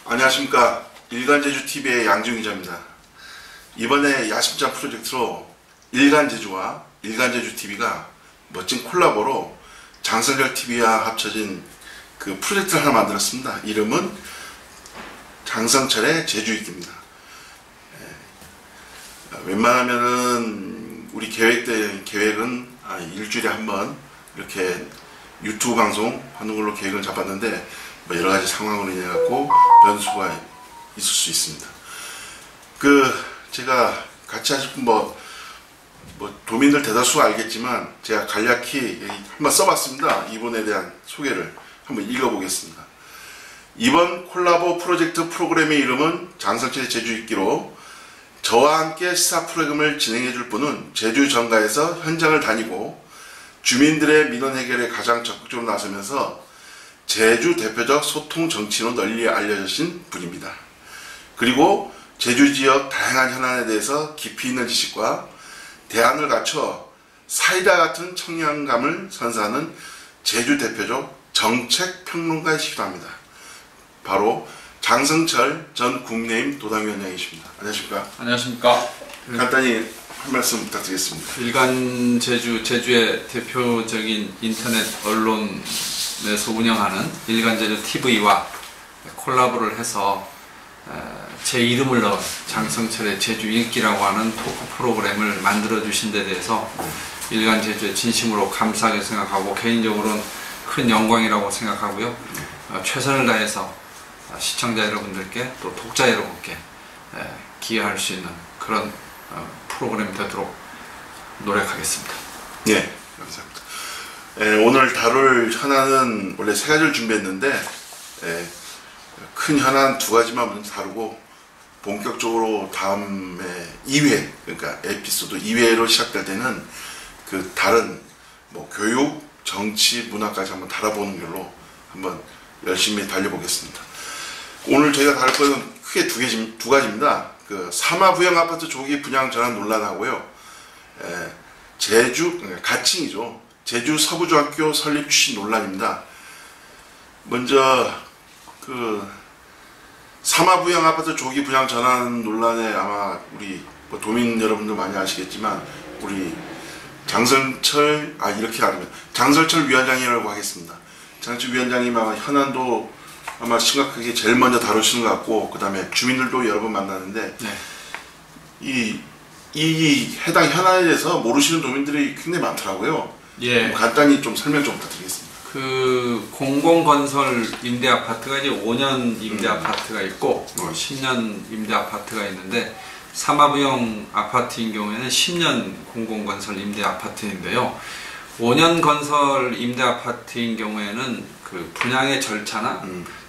안녕하십니까. 일간제주TV의 양지웅 기자입니다. 이번에 야심찬 프로젝트로 일간제주와 일간제주TV가 멋진 콜라보로 장성철TV와 합쳐진 그 프로젝트를 하나 만들었습니다. 이름은 장성철의 제주읽기입니다. 웬만하면은 우리 계획은 일주일에 한 번 이렇게 유튜브 방송 하는 걸로 계획을 잡았는데 뭐 여러 가지 상황으로 인해 갖고 변수가 있을 수 있습니다. 제가 같이 하실 분 뭐 도민들 대다수가 알겠지만 제가 간략히 한번 써봤습니다. 이분에 대한 소개를 한번 읽어보겠습니다. 이번 콜라보 프로젝트 프로그램의 이름은 장성철의 제주읽기로 저와 함께 시사 프로그램을 진행해 줄 분은 제주 정가에서 현장을 다니고 주민들의 민원 해결에 가장 적극적으로 나서면서 제주 대표적 소통 정치인으로 널리 알려진 분입니다. 그리고 제주 지역 다양한 현안에 대해서 깊이 있는 지식과 대안을 갖춰 사이다 같은 청량감을 선사하는 제주 대표적 정책 평론가이시기도 합니다. 바로 장성철 전 국민의힘 도당위원장이십니다. 안녕하십니까? 안녕하십니까? 간단히 한 말씀 부탁드리겠습니다. 제주의 대표적인 인터넷 언론에서 운영하는 일간제주TV와 콜라보를 해서 제 이름을 넣은 장성철의 제주읽기라고 하는 토크 프로그램을 만들어 주신 데 대해서 일간제주에 진심으로 감사하게 생각하고 개인적으로는 큰 영광이라고 생각하고요. 최선을 다해서 시청자 여러분들께 또 독자 여러분께 기여할 수 있는 그런 프로그램이 되도록 노력하겠습니다. 네, 감사합니다. 오늘 다룰 현안은 원래 3가지를 준비했는데 큰 현안 2가지만 먼저 다루고 본격적으로 다음에 2회, 그러니까 에피소드 2회로 시작될 때는 그 다른 뭐 교육, 정치, 문화까지 한번 다뤄보는 걸로 한번 열심히 달려보겠습니다. 오늘 저희가 다룰 것은 크게 두 가지입니다. 사마부영 아파트 조기 분양 전환 논란하고요. 가칭이죠. 제주 서부중학교 설립 취지 논란입니다. 먼저 사마부영 아파트 조기 분양 전환 논란에 아마 우리 도민 여러분들 많이 아시겠지만 우리 장성철 위원장이라고 하겠습니다. 장성철 위원장님 아마 현안도 아마 심각하게 제일 먼저 다루시는 것 같고, 그 다음에 주민들도 여러 번 만나는데 이 해당 현안에 대해서 모르시는 도민들이 굉장히 많더라고요. 예. 간단히 좀 설명 좀 부탁드리겠습니다. 공공건설 임대 아파트가 이제 5년 임대 아파트가 있고 10년 임대 아파트가 있는데, 사마부영 아파트인 경우에는 10년 공공건설 임대 아파트인데요. 5년 건설 임대 아파트인 경우에는 그 분양의 절차나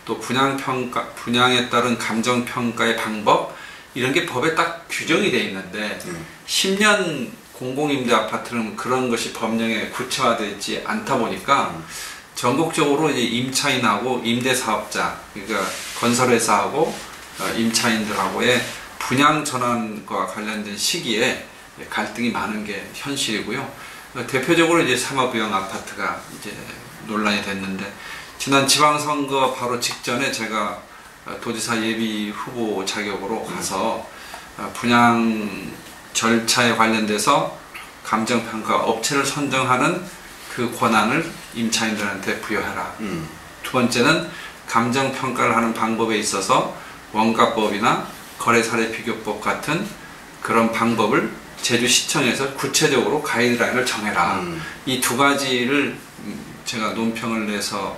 또 분양에 따른 감정평가의 방법, 이런 게 법에 딱 규정이 되어 있는데 10년 공공임대 아파트는 그런 것이 법령에 구체화되어 있지 않다 보니까 전국적으로 이제 임차인하고 임대사업자, 그러니까 건설회사하고 임차인들하고의 분양 전환과 관련된 시기에 갈등이 많은 게 현실이고요. 대표적으로 이제 사마부영 아파트가 이제 논란이 됐는데, 지난 지방선거 바로 직전에 제가 도지사 예비 후보 자격으로 가서 분양 절차에 관련돼서 감정평가 업체를 선정하는 그 권한을 임차인들한테 부여해라. 두 번째는 감정평가를 하는 방법에 있어서 원가법이나 거래사례비교법 같은 그런 방법을 제주시청에서 구체적으로 가이드라인을 정해라. 이 2가지를 제가 논평을 내서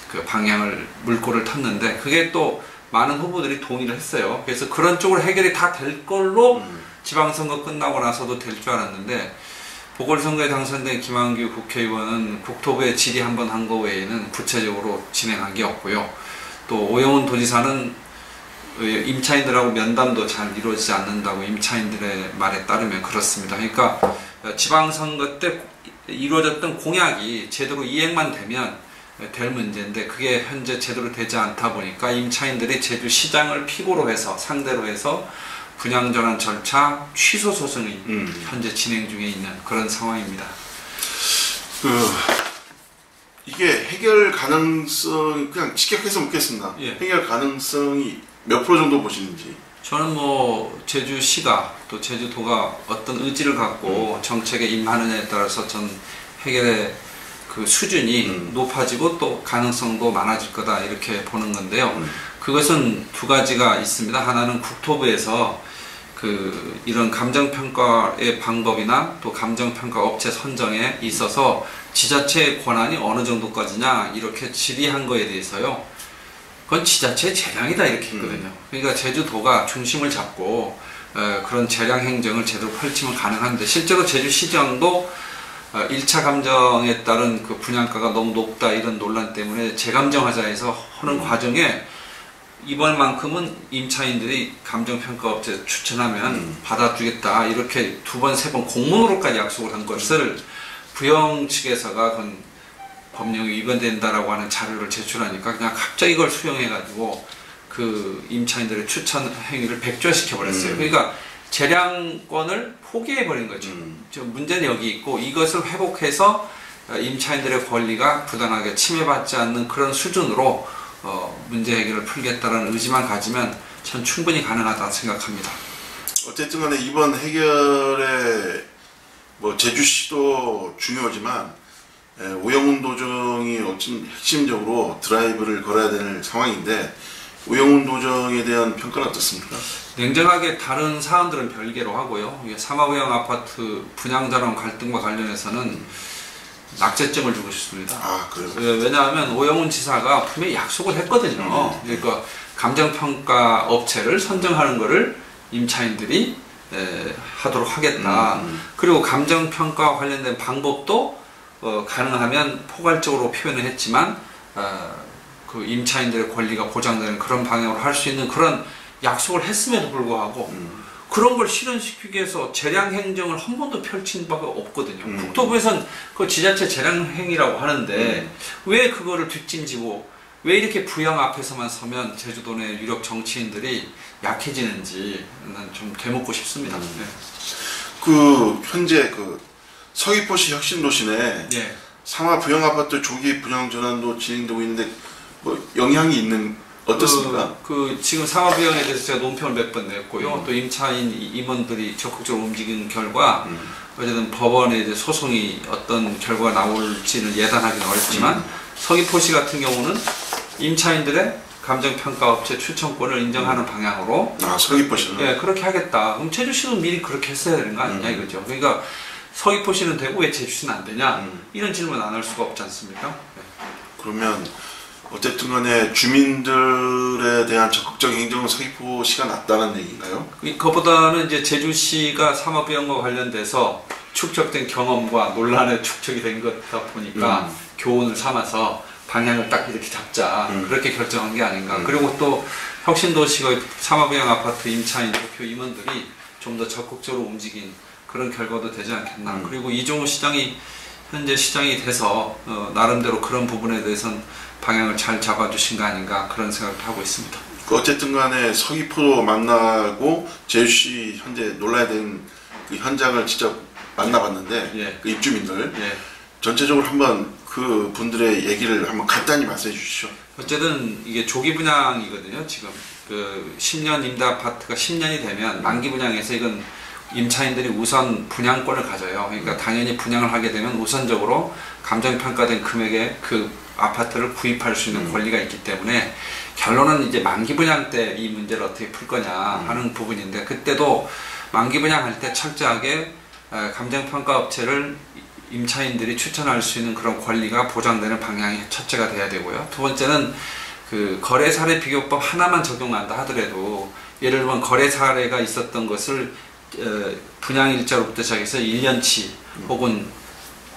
그 방향을 물꼬를 텄는데, 그게 또 많은 후보들이 동의를 했어요. 그래서 그런 쪽으로 해결이 다 될 걸로 지방선거 끝나고 나서도 될 줄 알았는데, 보궐선거에 당선된 김한규 국회의원은 국토부에 질의 한번 한 거 외에는 구체적으로 진행한 게 없고요. 또 오영훈 도지사는 임차인들하고 면담도 잘 이루어지지 않는다고 임차인들의 말에 따르면 그렇습니다. 그러니까 지방선거 때 이루어졌던 공약이 제대로 이행만 되면 될 문제인데, 그게 현재 제대로 되지 않다 보니까 임차인들이 제주시장을 피고로 해서 상대로 해서 분양전환 절차 취소 소송이 현재 진행 중에 있는 그런 상황입니다. 이게 해결 가능성 그냥 직격해서 묻겠습니다. 예. 해결 가능성이 몇 프로 정도 보시는지. 저는 뭐 제주시가 또 제주도가 어떤 의지를 갖고 정책에 임하느냐에 따라서 전 해결의 그 수준이 높아지고 또 가능성도 많아질 거다 이렇게 보는 건데요. 그것은 두 가지가 있습니다. 하나는 국토부에서 그 이런 감정평가의 방법이나 또 감정평가 업체 선정에 있어서 지자체의 권한이 어느 정도까지냐 이렇게 질의한 거에 대해서요. 그건 지자체의 재량이다 이렇게 했거든요. 그러니까 제주도가 중심을 잡고 그런 재량 행정을 제대로 펼치면 가능한데 실제로 제주시장도 1차 감정에 따른 그 분양가가 너무 높다 이런 논란 때문에 재감정하자 해서 하는 과정에 이번만큼은 임차인들이 감정평가업체 추천하면 받아주겠다 이렇게 두 번, 세 번 공문으로까지 약속을 한 것을 부영 측에서가 그건 법령이 위반된다라고 하는 자료를 제출하니까 그냥 갑자기 이걸 수용해가지고 그 임차인들의 추천 행위를 백지화시켜버렸어요. 그러니까 재량권을 포기해버린 거죠. 문제는 여기 있고 이것을 회복해서 임차인들의 권리가 부당하게 침해받지 않는 그런 수준으로 문제 해결을 풀겠다는 의지만 가지면 전 충분히 가능하다 생각합니다. 어쨌든 간에 이번 해결에 뭐 제주시도 중요하지만 오영훈 도정이 어쨌든 핵심적으로 드라이브를 걸어야 되는 상황인데 오영훈 도정에 대한 평가는 어떻습니까? 냉정하게 다른 사안들은 별개로 하고요. 사마부영 아파트 분양자랑 갈등과 관련해서는 낙제점을 주고 싶습니다. 아, 그래요? 왜냐하면 오영훈 지사가 분명히 약속을 했거든요. 그러니까 감정평가 업체를 선정하는 것을 임차인들이 하도록 하겠다. 그리고 감정평가와 관련된 방법도 가능하면 포괄적으로 표현을 했지만 그 임차인들의 권리가 보장되는 그런 방향으로 할 수 있는 그런 약속을 했음에도 불구하고 그런 걸 실현시키기 위해서 재량 행정을 한 번도 펼친 바가 없거든요. 국토부에서는 그 지자체 재량 행위라고 하는데 왜 그거를 뒷짐지고 왜 이렇게 부영 앞에서만 서면 제주도 내 유력 정치인들이 약해지는지 난 좀 되묻고 싶습니다. 네. 그 현재 그 서귀포시 혁신도시 내 예. 상하 부영 아파트 조기 분양 전환도 진행되고 있는데 뭐 영향이 있는 어떻습니까? 지금 상하부영에 대해서 제가 논평을 몇 번 냈고요. 또 임차인 임원들이 적극적으로 움직인 결과 어쨌든 법원에 이제 소송이 어떤 결과가 나올지는 예단하기는 어렵지만 서귀포시 같은 경우는 임차인들의 감정평가업체 추천권을 인정하는 방향으로 서귀포시는? 예, 그렇게 하겠다. 그럼 제주시도 미리 그렇게 했어야 되는 거 아니냐 이거죠. 그러니까 서귀포시는 되고 왜 제주시는 안 되냐 이런 질문 안 할 수가 없지 않습니까? 네. 그러면 어쨌든 간에 주민들에 대한 적극적 행정은 서귀포시가 낫다는 얘기인가요? 그것보다는 이제 제주시가 사마부영과 관련돼서 축적된 경험과 논란에 축적이 된 거다 보니까 교훈을 삼아서 방향을 딱 이렇게 잡자 그렇게 결정한 게 아닌가. 그리고 또 혁신도시의 사마부영 아파트 임차인 대표 임원들이 좀 더 적극적으로 움직인 그런 결과도 되지 않겠나. 그리고 이종우 시장이 현재 시장이 돼서 나름대로 그런 부분에 대해서는 방향을 잘 잡아주신 거 아닌가 그런 생각을 하고 있습니다. 어쨌든 간에 서귀포도 만나고 제주시 현재 논란이 된 그 현장을 직접 만나봤는데 예. 그 입주민들 예. 전체적으로 한번 그 분들의 얘기를 한번 간단히 말씀해 주시죠. 어쨌든 이게 조기 분양이거든요. 지금 그 10년 임대 아파트가 10년이 되면 만기 분양에서 이건 임차인들이 우선 분양권을 가져요. 그러니까 당연히 분양을 하게 되면 우선적으로 감정평가된 금액의 그 아파트를 구입할 수 있는 권리가 있기 때문에 결론은 이제 만기 분양 때 이 문제를 어떻게 풀 거냐 하는 부분인데 그때도 만기 분양할 때 철저하게 감정평가 업체를 임차인들이 추천할 수 있는 그런 권리가 보장되는 방향이 첫째가 돼야 되고요. 두 번째는 그 거래 사례 비교법 하나만 적용한다 하더라도 예를 들면 거래 사례가 있었던 것을 분양 일자로부터 시작해서 1년치 혹은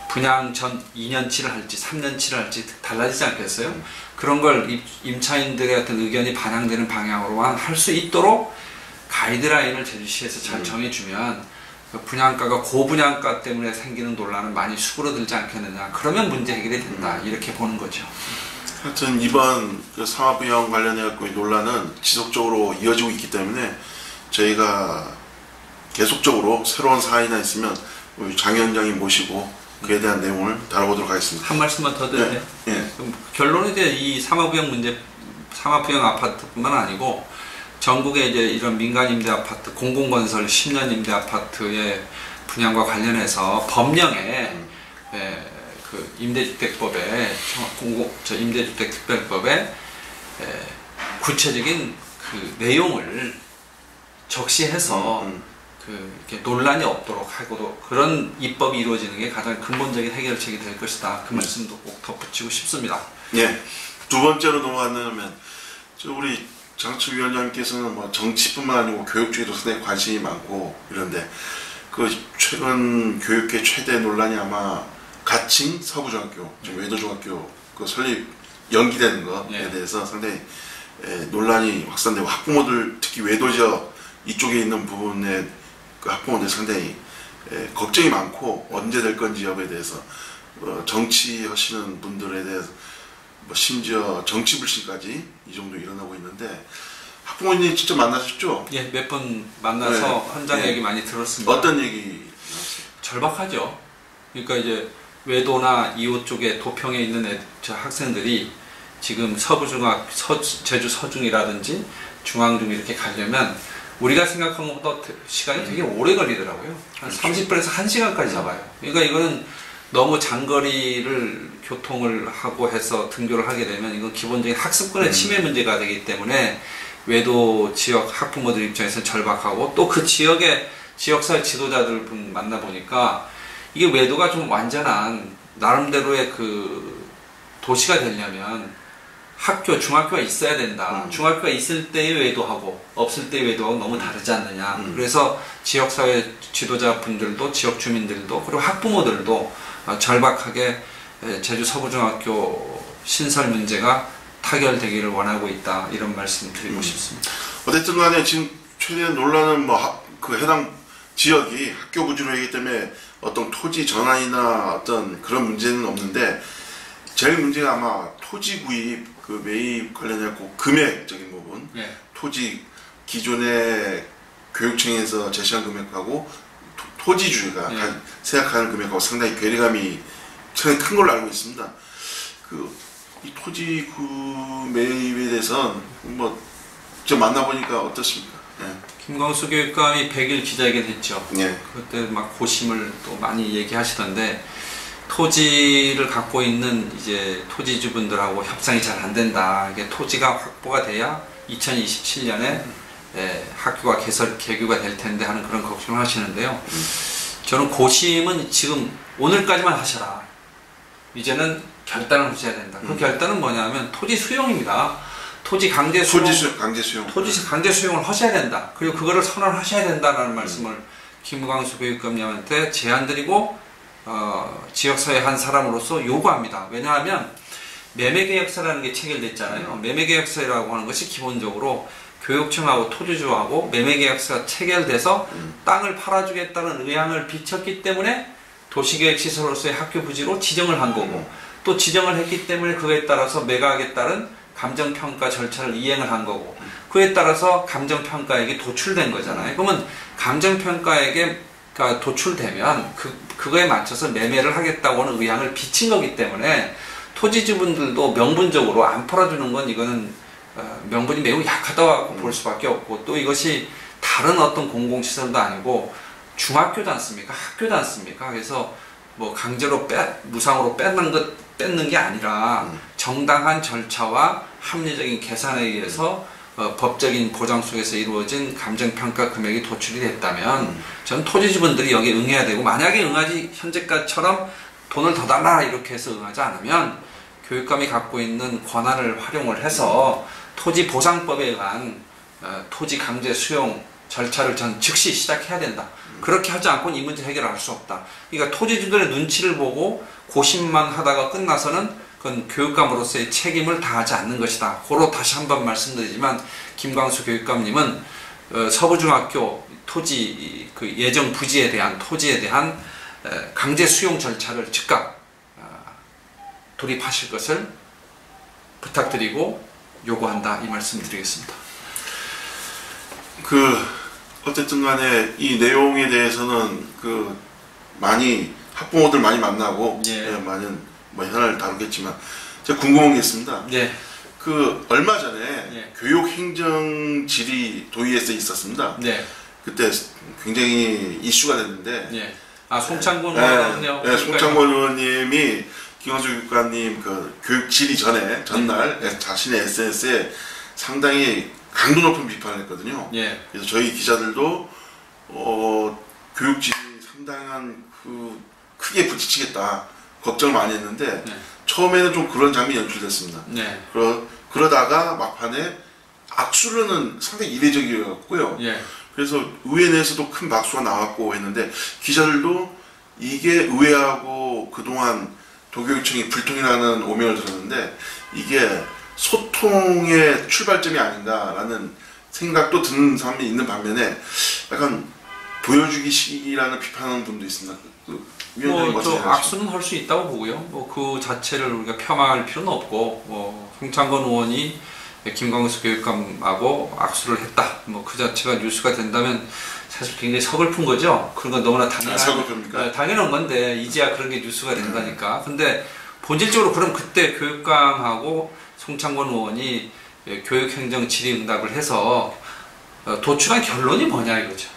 분양 전 2년치를 할지 3년치를 할지 달라지지 않겠어요? 그런 걸 임차인들의 어떤 의견이 반영되는 방향으로만 할 수 있도록 가이드라인을 제주시에서 잘 정해주면 분양가가 고분양가 때문에 생기는 논란은 많이 수그러들지 않겠느냐. 그러면 문제 해결이 된다. 이렇게 보는 거죠. 하여튼 이번 그 상하부영 관련해서 논란은 지속적으로 이어지고 있기 때문에 저희가 계속적으로 새로운 사안이나 있으면 우리 장 위원장님 모시고 그에 대한 내용을 다뤄보도록 하겠습니다. 한 말씀만 더 드려요. 예. 그럼 결론은 이제 이 사마부형 문제, 사마부형 아파트뿐만 아니고 전국에 이제 이런 민간 임대 아파트, 공공건설 10년 임대 아파트의 분양과 관련해서 법령에 그 임대주택법에 임대주택특별법에 구체적인 그 내용을 적시해서 이렇게 논란이 없도록 하고도 그런 입법이 이루어지는 게 가장 근본적인 해결책이 될 것이다. 그 말씀도 꼭 덧붙이고 싶습니다. 예. 두 번째로 넘어간다면 우리 장치위원장님께서는 뭐 정치뿐만 아니고 교육 쪽에도 상당히 관심이 많고 이런데 그 최근 교육계 최대 논란이 아마 가칭 서부중학교, 외도중학교 그 설립 연기되는 것에 대해서 상당히 논란이 확산되고 학부모들 특히 외도 지역 이쪽에 있는 부분에 그 학부모들 상당히 걱정이 많고 언제 될 건지 여부에 대해서 정치하시는 분들에 대해서 뭐 심지어 정치 불신까지 이 정도 일어나고 있는데 학부모님 직접 만나셨죠? 예, 몇 번 만나서 현장 얘기 많이 들었습니다. 어떤 얘기? 절박하죠. 그러니까 이제 외도나 이호 쪽에 도평에 있는 저 학생들이 지금 제주 서중이라든지 중앙중 이렇게 가려면 우리가 생각한 것보다 시간이 되게 오래 걸리더라고요. 한 30분에서 1시간까지 잡아요. 그러니까 이거는 너무 장거리를 교통을 하고 해서 등교를 하게 되면 이건 기본적인 학습권의 침해 문제가 되기 때문에 외도 지역 학부모들 입장에서는 절박하고 또 그 지역의 지역사회 지도자들 분 만나보니까 이게 외도가 좀 완전한 나름대로의 그 도시가 되려면 학교, 중학교가 있어야 된다. 중학교가 있을 때의 외도하고 없을 때의 외도하고 너무 다르지 않느냐. 그래서 지역사회 지도자분들도 지역 주민들도 그리고 학부모들도 절박하게 제주 서부중학교 신설 문제가 타결되기를 원하고 있다. 이런 말씀 드리고 싶습니다. 어쨌든 간에 지금 최대 논란은 그 해당 지역이 학교 부지로이기 때문에 어떤 토지 전환이나 어떤 그런 문제는 없는데 제일 문제가 아마 토지 구입 그 매입 관련해서 금액적인 부분, 토지 기존의 교육청에서 제시한 금액하고 토지주가 생각하는 금액하고 상당히 괴리감이 상당히 큰 걸로 알고 있습니다. 이 토지 매입에 대해서는 뭐 저 만나보니까 어떻습니까? 김광수 교육감이 100일 기자회견 했죠. 네. 그때 막 고심을 또 많이 얘기하시던데 토지를 갖고 있는 이제 토지주분들하고 협상이 잘 안 된다. 이게 토지가 확보가 돼야 2027년에 학교가 개교가 될 텐데 하는 그런 걱정을 하시는데요. 저는 고심은 지금 오늘까지만 하셔라. 이제는 결단을 하셔야 된다. 그 결단은 뭐냐면 토지 수용입니다. 토지 강제 수용을 하셔야 된다. 그리고 그거를 선언하셔야 된다라는 말씀을 김광수 교육감님한테 제안드리고 지역사회 한 사람으로서 요구합니다. 왜냐하면 매매계약서라는 게 체결됐잖아요. 매매계약서라고 하는 것이 기본적으로 교육청하고 토지주하고 매매계약서가 체결돼서 땅을 팔아주겠다는 의향을 비쳤기 때문에 도시계획시설로서의 학교 부지로 지정을 한 거고 또 지정을 했기 때문에 그에 따라서 매각에 따른 감정평가 절차를 이행을 한 거고 그에 따라서 감정평가액이 도출된 거잖아요. 그러면 감정평가액에 도출되면 그거에 맞춰서 매매를 하겠다고 하는 의향을 비친 거기 때문에 토지주분들도 명분적으로 안 팔아주는 건 이거는 명분이 매우 약하다고 볼 수밖에 없고 또 이것이 다른 어떤 공공시설도 아니고 중학교지 않습니까? 학교지 않습니까? 그래서 뭐 강제로 무상으로 뺏는 게 아니라 정당한 절차와 합리적인 계산에 의해서 법적인 보장 속에서 이루어진 감정평가 금액이 도출이 됐다면 저는 토지주분들이 여기에 응해야 되고 만약에 응하지 현재까지처럼 돈을 더 달라 이렇게 해서 응하지 않으면 교육감이 갖고 있는 권한을 활용을 해서 토지보상법에 의한 토지 강제 수용 절차를 전 즉시 시작해야 된다. 그렇게 하지 않고는 이 문제 해결할 수 없다. 그러니까 토지주들의 눈치를 보고 고심만 하다가 끝나서는 그건 교육감으로서의 책임을 다하지 않는 것이다. 고로 다시 한번 말씀드리지만 김광수 교육감님은 서부중학교 토지 그 예정 부지에 대한 토지에 대한 강제 수용 절차를 즉각 돌입하실 것을 부탁드리고 요구한다 이 말씀드리겠습니다. 어쨌든 간에 이 내용에 대해서는 많이 학부모들 많이 만나고 예. 많은 뭐 현안을 다루겠지만 제가 궁금한 게 있습니다. 예. 그 얼마 전에 예. 교육행정질의 도의에서 있었습니다. 네. 그때 굉장히 이슈가 됐는데 예. 아 송창곤 네, 의원이요. 네, 송창곤 의원님이 김광수 교육감님 그 교육 질의 전날 자신의 SNS에 상당히 강도 높은 비판을 했거든요. 예. 그래서 저희 기자들도 교육 질의 상당한 그 크게 부딪히겠다 걱정을 많이 했는데 네. 처음에는 좀 그런 장면이 연출됐습니다. 네. 그러다가 막판에 악수로는 상당히 이례적이었고요. 예. 그래서 의회 내에서도 큰 박수가 나왔고 했는데 기자들도 이게 의회하고 그동안 도교육청이 불통이라는 오명을 들었는데 이게 소통의 출발점이 아닌가라는 생각도 드는 사람이 있는 반면에 약간 보여주기식이라는 비판하는 분도 있습니다. 저 악수는 할 수 있다고 보고요. 뭐 그 자체를 우리가 폄하할 필요는 없고, 뭐 송창건 의원이 김광수 교육감하고 악수를 했다. 뭐 그 자체가 뉴스가 된다면 사실 굉장히 서글픈 거죠. 그런 건 너무나 당연한 건데 이제야 그런 게 뉴스가 된다니까. 근데 본질적으로 그럼 그때 교육감하고 송창건 의원이 교육행정 질의응답을 해서 도출한 결론이 뭐냐 이거죠.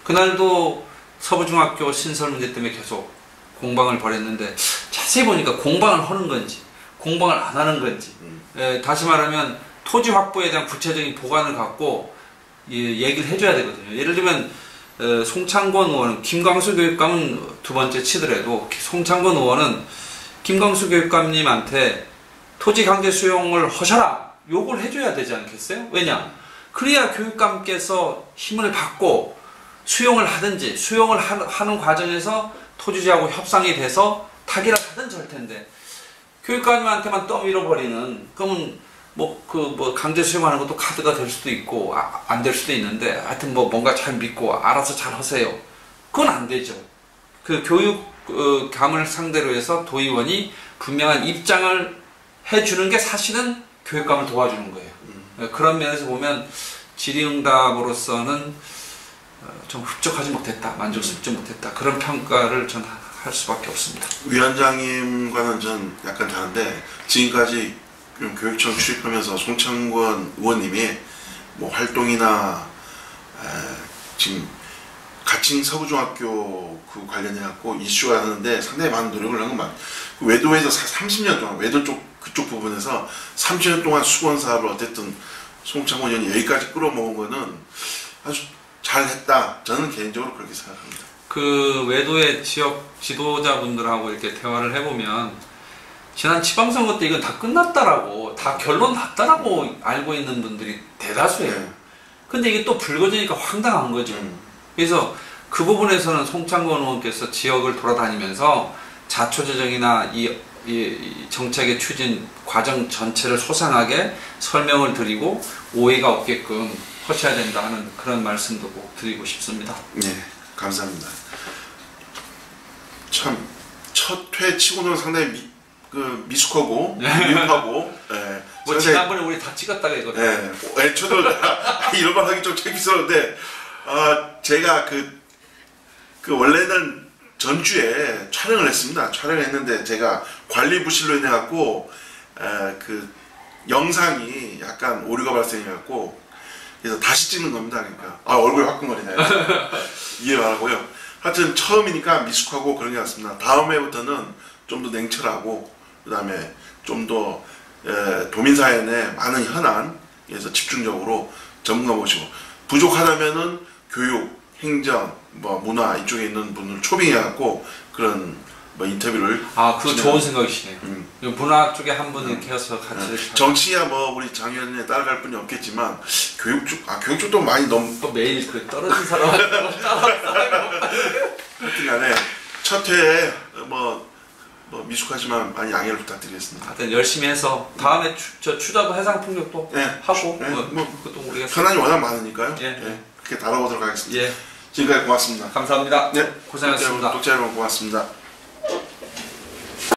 그날도 서부중학교 신설 문제 때문에 계속 공방을 벌였는데 자세히 보니까 공방을 하는 건지 공방을 안 하는 건지 다시 말하면 토지 확보에 대한 구체적인 보관을 갖고 얘기를 해줘야 되거든요. 예를 들면 송창건 의원은 김광수 교육감은 두 번째 치더라도 송창건 의원은 김광수 교육감님한테 토지 강제 수용을 하셔라 요구를 해줘야 되지 않겠어요? 왜냐? 그래야 교육감께서 힘을 받고 수용을 하든지 수용을 하는 과정에서 토지주하고 협상이 돼서 타결을 하든지 할 텐데 교육감님한테만 떠밀어 버리는 그러면 강제 수용하는 것도 카드가 될 수도 있고 안 될 수도 있는데 하여튼 뭔가 잘 믿고 알아서 잘 하세요. 그건 안 되죠. 그 교육감을 상대로 해서 도의원이 분명한 입장을 해주는 게 사실은 교육감을 도와주는 거예요. 그런 면에서 보면 질의응답으로서는 좀 흡족하지 못했다, 만족스럽지 못했다 그런 평가를 전 할 수밖에 없습니다. 위원장님과는 전 약간 다른데 지금까지 교육청 출입하면서 송창건 의원님이 뭐 활동이나 지금 가칭 서부중학교 그 관련해 갖고 이슈가 하는데 상당히 많은 노력을 한 건 맞아요. 외도에서 30년 동안 외도 쪽 그쪽 부분에서 30년 동안 수건 사업을 어쨌든 송창건 의원이 여기까지 끌어모은 거는 아주 잘했다. 저는 개인적으로 그렇게 생각합니다. 그 외도의 지역 지도자분들하고 이렇게 대화를 해보면 지난 지방선거 때 이건 다 끝났다라고 다 결론 났다라고 알고 있는 분들이 대다수예요. 근데 이게 또 불거지니까 황당한 거죠. 그래서 그 부분에서는 송창건 의원께서 지역을 돌아다니면서 자초지정이나 이 정책의 추진 과정 전체를 소상하게 설명을 드리고 오해가 없게끔 하셔야 된다 하는 그런 말씀도 꼭 드리고 싶습니다. 네, 감사합니다. 참 첫 회 치고는 상당히 미숙하고 미흡하고 뭐 지난번에 우리 다 찍었다가 이거든요. 저도 이런 말 하기 좀 창피스러운데 제가 그 원래는 전주에 촬영을 했습니다. 촬영을 했는데 제가 관리 부실로 인해 갖고 그 영상이 약간 오류가 발생해 갖고 그래서 다시 찍는 겁니다. 그러니까 얼굴이 화끈거리네요. 이해 바라고요. 하여튼 처음이니까 미숙하고 그런 게 같습니다. 다음 해부터는 좀 더 냉철하고 그 다음에 좀 더 도민사회 내 많은 현안에서 집중적으로 전문가 모시고 부족하다면은 교육, 행정, 문화 이쪽에 있는 분을 초빙해갖고 그런 인터뷰를 그거 좋은 생각이시네요. 문화 쪽에 한 분 이렇게 해서 같이 정치야 우리 장 의원에 따라갈 분이 없겠지만 교육 쪽도 많이 또 매일 그 떨어진 사람한테 하여튼간에 첫 회에 미숙하지만 많이 양해를 부탁드리겠습니다. 하여튼 열심히 해서 다음에 추자도 해상 풍력도 하고 그것도 우리가 현안이 워낙 많으니까요. 그렇게 다뤄보도록 하겠습니다. 지금까지 고맙습니다. 감사합니다. 네, 고생하셨습니다. 독자 여러분 고맙습니다.